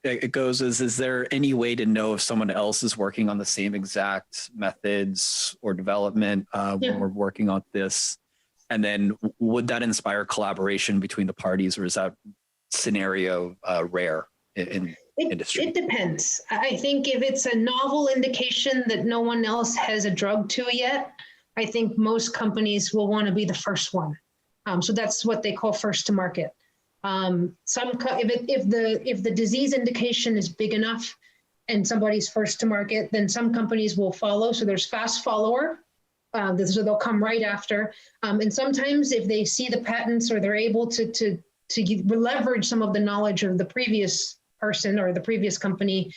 It goes, is there any way to know if someone else is working on the same exact methods or development when we're working on this? And then would that inspire collaboration between the parties, or is that scenario rare in industry? It depends. I think if it's a novel indication that no one else has a drug to yet, I think most companies will want to be the first one. So that's what they call first to market. If the disease indication is big enough and somebody's first to market, then some companies will follow. So there's fast follower. So they'll come right after. And sometimes if they see the patents or they're able to leverage some of the knowledge of the previous person or the previous company,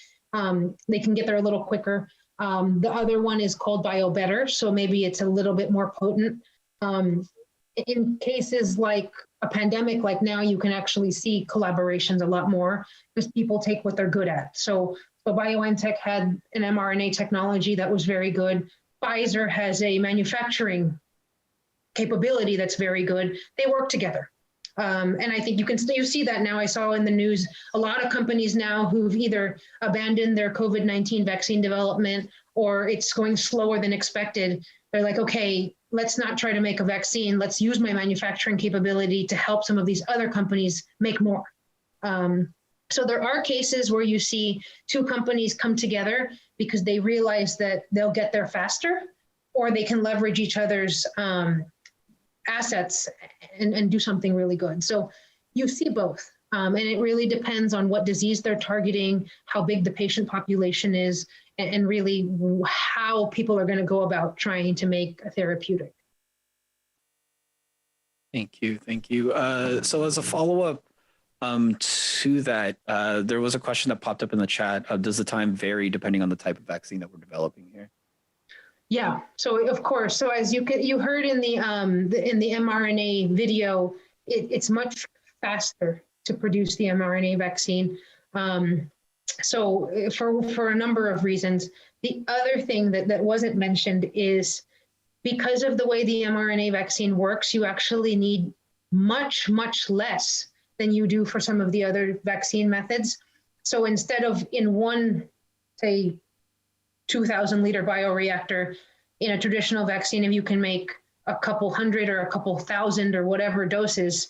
they can get there a little quicker. The other one is called Biobetter. So maybe it's a little bit more potent. In cases like a pandemic, like now, you can actually see collaborations a lot more because people take what they're good at. So BioNTech had an mRNA technology that was very good. Pfizer has a manufacturing capability that's very good. They work together. And I think you see that now. I saw in the news a lot of companies now who've either abandoned their COVID-19 vaccine development or it's going slower than expected. They're like, okay, let's not try to make a vaccine. Let's use my manufacturing capability to help some of these other companies make more. So there are cases where you see two companies come together because they realize that they'll get there faster, or they can leverage each other's assets and do something really good. So you see both. And it really depends on what disease they're targeting, how big the patient population is, and really how people are going to go about trying to make a therapeutic. Thank you. Thank you. So as a follow-up to that, there was a question that popped up in the chat. Does the time vary depending on the type of vaccine that we're developing here? Yeah, so of course. So as you heard in the mRNA video, it's much faster to produce the mRNA vaccine. So for a number of reasons. The other thing that wasn't mentioned is because of the way the mRNA vaccine works, you actually need much, much less than you do for some of the other vaccine methods. So instead of in one, say, 2,000 liter bioreactor, in a traditional vaccine, if you can make a couple hundred or a couple thousand or whatever doses,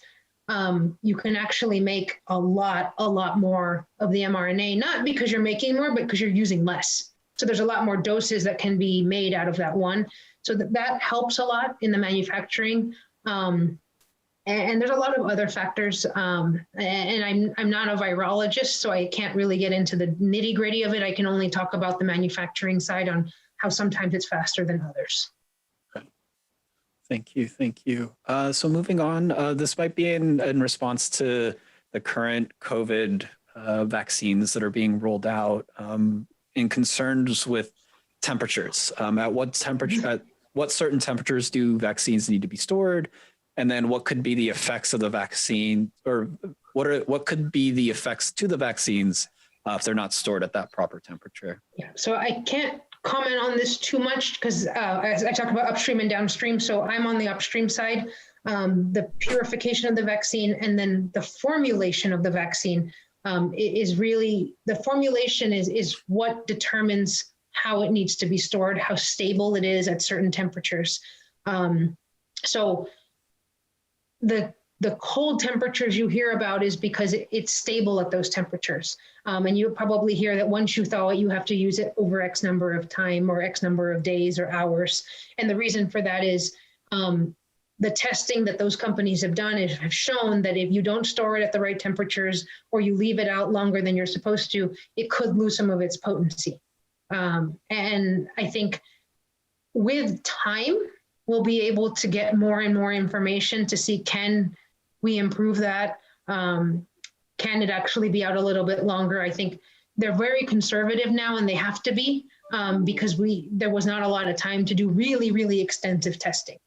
you can actually make a lot more of the mRNA, not because you're making more, but because you're using less. So there's a lot more doses that can be made out of that one. So that helps a lot in the manufacturing. And there's a lot of other factors. And I'm not a virologist, so I can't really get into the nitty gritty of it. I can only talk about the manufacturing side on how sometimes it's faster than others. Thank you. Thank you. So moving on, this might be in response to the current COVID vaccines that are being rolled out in concerns with temperatures. At what certain temperatures do vaccines need to be stored? And then what could be the effects of the vaccine, or what could be the effects to the vaccines if they're not stored at that proper temperature? Yeah, so I can't comment on this too much because as I talk about upstream and downstream, so I'm on the upstream side, the purification of the vaccine and then the formulation of the vaccine is really, the formulation is what determines how it needs to be stored, how stable it is at certain temperatures. So the cold temperatures you hear about is because it's stable at those temperatures. And you'll probably hear that once you thaw it, you have to use it over X number of time or X number of days or hours. And the reason for that is the testing that those companies have done have shown that if you don't store it at the right temperatures or you leave it out longer than you're supposed to, it could lose some of its potency. And I think with time, we'll be able to get more and more information to see, can we improve that? Can it actually be out a little bit longer? I think they're very conservative now, and they have to be because there was not a lot of time to do really, really extensive testing.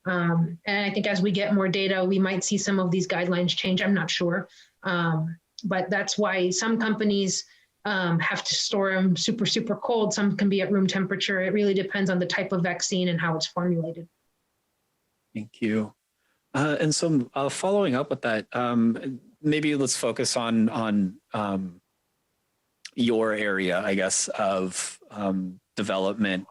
And I think as we get more data, we might see some of these guidelines change. I'm not sure. But that's why some companies have to store them super, super cold. Some can be at room temperature. It really depends on the type of vaccine and how it's formulated. Thank you. And so following up with that, maybe let's focus on your area, I guess, of development.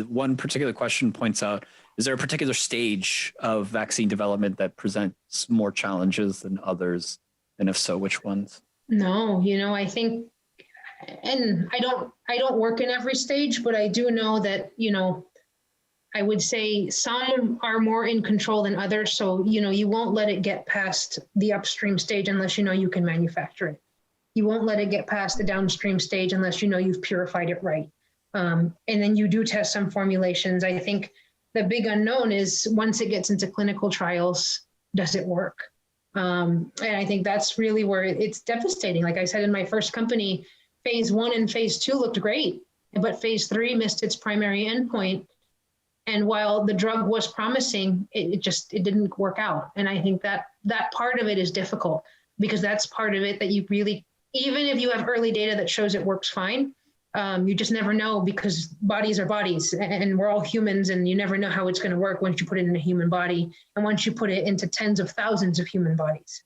One particular question points out, is there a particular stage of vaccine development that presents more challenges than others? And if so, which ones? No, I think, and I don't work in every stage, but I do know that, I would say some are more in control than others. So, you won't let it get past the upstream stage unless you can manufacture it. You won't let it get past the downstream stage unless you've purified it right. And then you do test some formulations. I think the big unknown is once it gets into clinical trials, does it work? And I think that's really where it's devastating. Like I said, in my first company, phase 1 and phase 2 looked great, but phase 3 missed its primary endpoint. And while the drug was promising, it didn't work out. And I think that part of it is difficult because that's part of it that you really, even if you have early data that shows it works fine, you just never know because bodies are bodies and we're all humans and you never know how it's going to work once you put it in a human body and once you put it into tens of thousands of human bodies.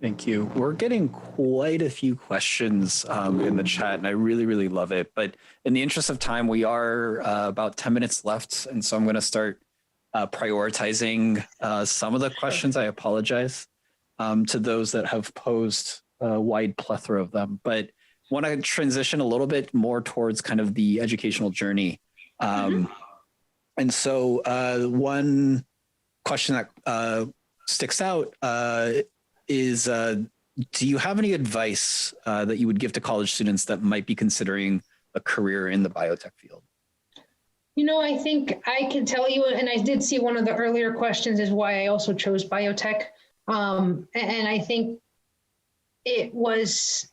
Thank you. We're getting quite a few questions in the chat, and I really, really love it. But in the interest of time, we are about 10 minutes left, and so I'm going to start prioritizing some of the questions. I apologize to those that have posed a wide plethora of them. But want to transition a little bit more towards kind of the educational journey. And so one question that sticks out is, do you have any advice that you would give to college students that might be considering a career in the biotech field? You know, I think I can tell you, and I did see one of the earlier questions is why I also chose biotech. And I think it was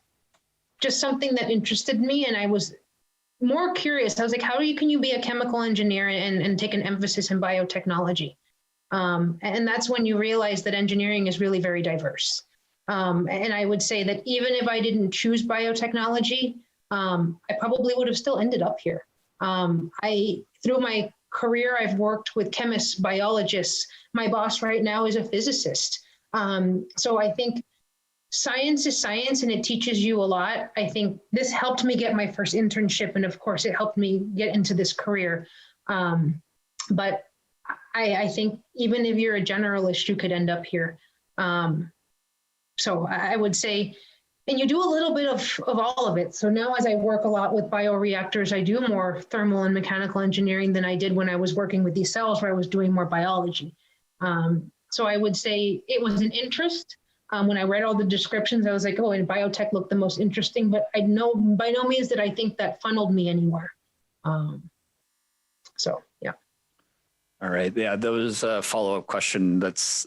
just something that interested me, and I was more curious. I was like, how can you be a chemical engineer and take an emphasis in biotechnology? And that's when you realize that engineering is really very diverse. And I would say that even if I didn't choose biotechnology, I probably would have still ended up here. Through my career, I've worked with chemists, biologists. My boss right now is a physicist. So I think science is science and it teaches you a lot. I think this helped me get my first internship. And of course, it helped me get into this career. But I think even if you're a generalist, you could end up here. So I would say, and you do a little bit of all of it. So now as I work a lot with bioreactors, I do more thermal and mechanical engineering than I did when I was working with these cells where I was doing more biology. So I would say it was an interest. When I read all the descriptions, I was like, oh, and biotech looked the most interesting, but I know by no means did I think that funneled me anywhere. So, yeah. All right. Yeah, there was a follow-up question that's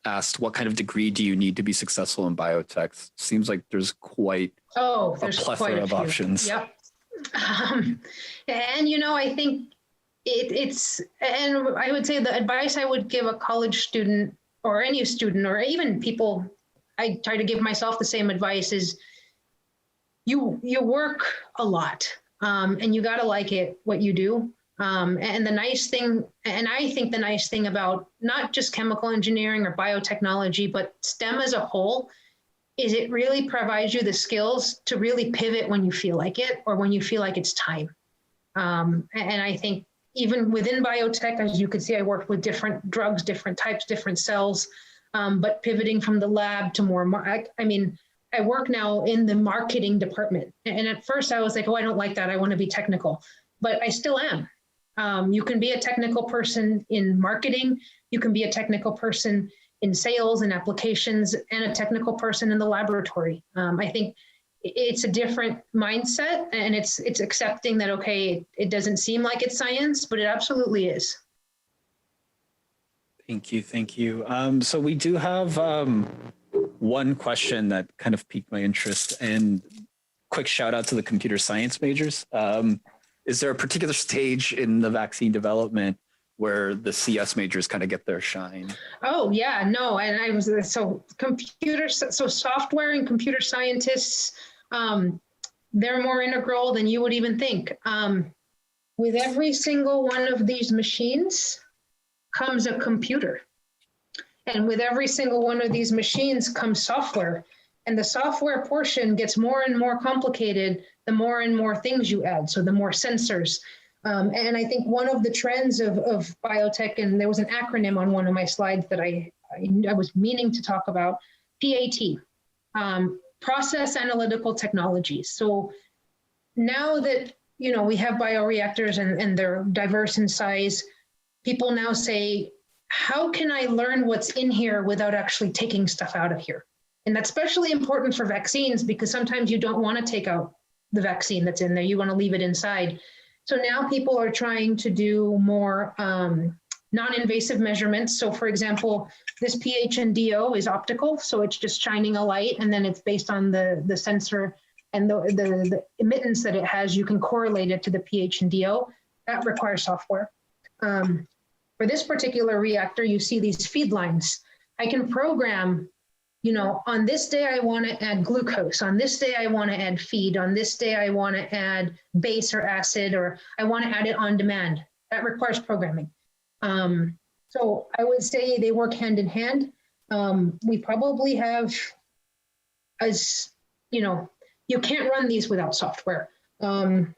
asked, what kind of degree do you need to be successful in biotech? Seems like there's quite a plethora of options. Yep. And, you know, I think and I would say the advice I would give a college student or any student or even people, I try to give myself the same advice is you work a lot and you got to like it, what you do. And the nice thing, and I think the nice thing about not just chemical engineering or biotechnology, but STEM as a whole, is it really provides you the skills to really pivot when you feel like it or when you feel like it's time. And I think even within biotech, as you could see, I worked with different drugs, different types, different cells, but pivoting from the lab to more, I work now in the marketing department. And at first I was like, oh, I don't like that. I want to be technical, but I still am. You can be a technical person in marketing. You can be a technical person in sales and applications and a technical person in the laboratory. I think it's a different mindset and it's accepting that, okay, it doesn't seem like it's science, but it absolutely is. Thank you. Thank you. So we do have one question that kind of piqued my interest, and quick shout out to the computer science majors. Is there a particular stage in the vaccine development where the CS majors kind of get their shine? Oh yeah, no, and I was so software and computer scientists, they're more integral than you would even think. With every single one of these machines comes a computer, and with every single one of these machines comes software. And the software portion gets more and more complicated the more and more things you add. So the more sensors. And I think one of the trends of biotech, and there was an acronym on one of my slides that I was meaning to talk about, PAT, Process Analytical Technologies. So now that, you know, we have bioreactors and they're diverse in size, people now say, how can I learn what's in here without actually taking stuff out of here? And that's especially important for vaccines because sometimes you don't want to take out the vaccine that's in there. You want to leave it inside. So now people are trying to do more non-invasive measurements. So for example, this pH and DO is optical. So it's just shining a light and then it's based on the sensor and the emittance that it has. You can correlate it to the pH and DO. That requires software. For this particular reactor, you see these feed lines. I can program, you know, on this day, I want to add glucose. On this day, I want to add feed. On this day, I want to add base or acid, or I want to add it on demand. That requires programming. So I would say they work hand in hand. We probably have, as you know, you can't run these without software.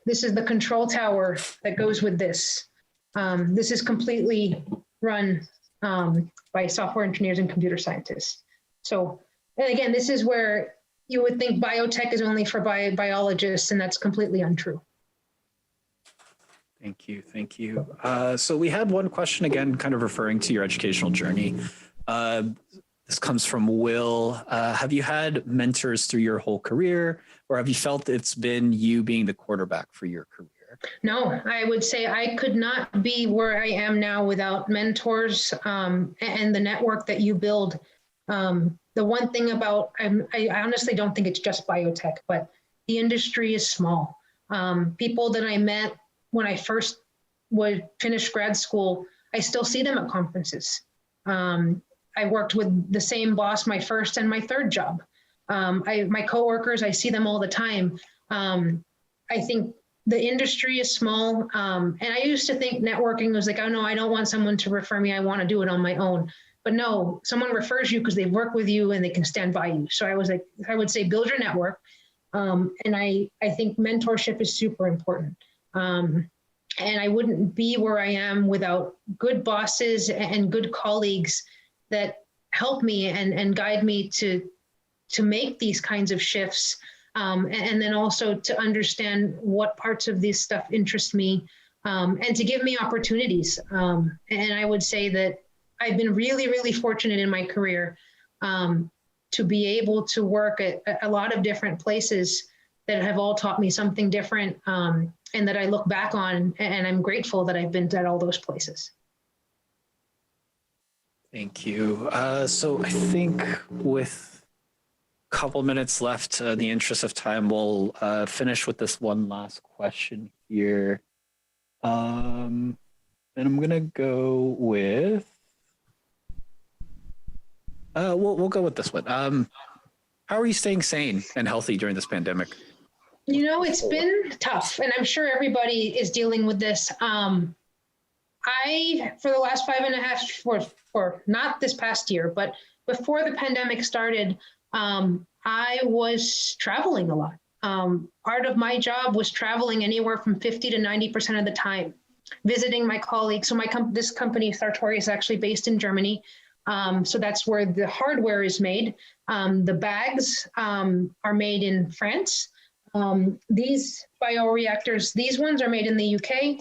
This is the control tower that goes with this. This is completely run by software engineers and computer scientists. So, and again, this is where you would think biotech is only for biologists, and that's completely untrue. Thank you. Thank you. So we had one question again, kind of referring to your educational journey. This comes from Will. Have you had mentors through your whole career, or have you felt it's been you being the quarterback for your career? No, I would say I could not be where I am now without mentors and the network that you build. The one thing about, I honestly don't think it's just biotech, but the industry is small. People that I met when I first would finish grad school, I still see them at conferences. I worked with the same boss my first and my third job. My coworkers, I see them all the time. I think the industry is small. And I used to think networking was like, oh no, I don't want someone to refer me. I want to do it on my own. But no, someone refers you because they've worked with you and they can stand by you. So I would say build your network. And I think mentorship is super important. And I wouldn't be where I am without good bosses and good colleagues that help me and guide me to make these kinds of shifts. And then also to understand what parts of this stuff interest me and to give me opportunities. And I would say that I've been really, really fortunate in my career to be able to work at a lot of different places that have all taught me something different and that I look back on, and I'm grateful that I've been at all those places. Thank you. So I think with a couple minutes left, in the interest of time, we'll finish with this one last question here. And I'm gonna go with, we'll go with this one. How are you staying sane and healthy during this pandemic? You know, it's been tough, and I'm sure everybody is dealing with this. For the last 5.5, for not this past year, but before the pandemic started, I was traveling a lot. Part of my job was traveling anywhere from 50 to 90% of the time, visiting my colleagues. So this company, Sartorius, is actually based in Germany. So that's where the hardware is made. The bags are made in France. These bioreactors, these ones are made in the UK.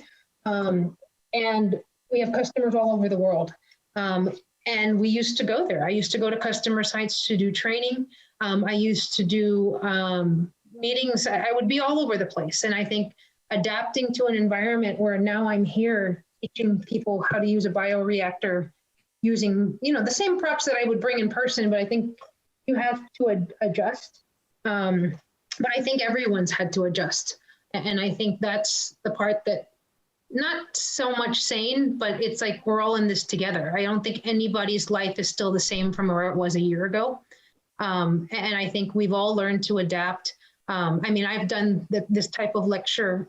And we have customers all over the world. And we used to go there. I used to go to customer sites to do training. I used to do meetings. I would be all over the place. And I think adapting to an environment where now I'm here teaching people how to use a bioreactor using, the same props that I would bring in person, but I think you have to adjust. But I think everyone's had to adjust. And I think that's the part that not so much sane, but it's like we're all in this together. I don't think anybody's life is still the same from where it was a year ago. And I think we've all learned to adapt. I've done this type of lecture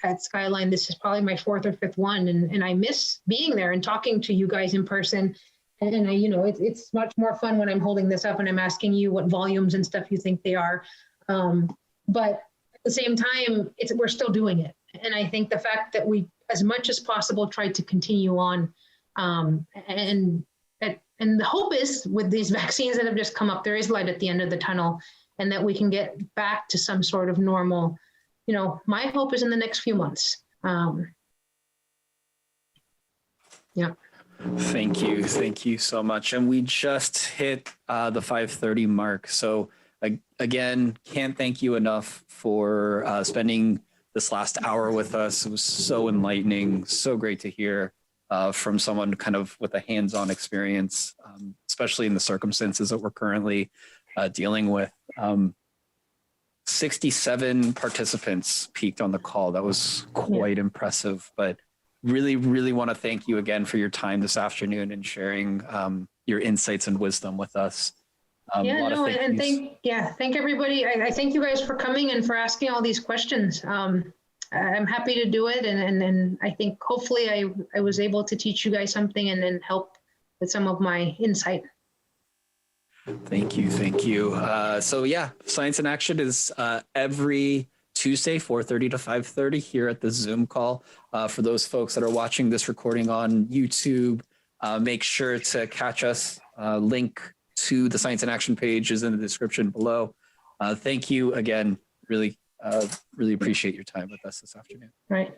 at Skyline. This is probably my 4th or 5th one. And I miss being there and talking to you guys in person. And it's much more fun when I'm holding this up and I'm asking you what volumes and stuff you think they are. But at the same time, we're still doing it. And I think the fact that we, as much as possible, tried to continue on. And the hope is with these vaccines that have just come up, there is light at the end of the tunnel and that we can get back to some sort of normal. My hope is in the next few months. Yeah. Thank you. Thank you so much. And we just hit the 5:30 mark. So again, can't thank you enough for spending this last hour with us. It was so enlightening, so great to hear from someone kind of with a hands-on experience, especially in the circumstances that we're currently dealing with. 67 participants peaked on the call. That was quite impressive, but really, really want to thank you again for your time this afternoon and sharing your insights and wisdom with us. Thank everybody. I thank you guys for coming and for asking all these questions. I'm happy to do it. And I think hopefully I was able to teach you guys something and then help with some of my insight. Thank you. Thank you. Science in Action is every Tuesday, 4:30 to 5:30 here at the Zoom call. For those folks that are watching this recording on YouTube, make sure to catch us. Link to the Science in Action page is in the description below. Thank you again. Really appreciate your time with us this afternoon. Right.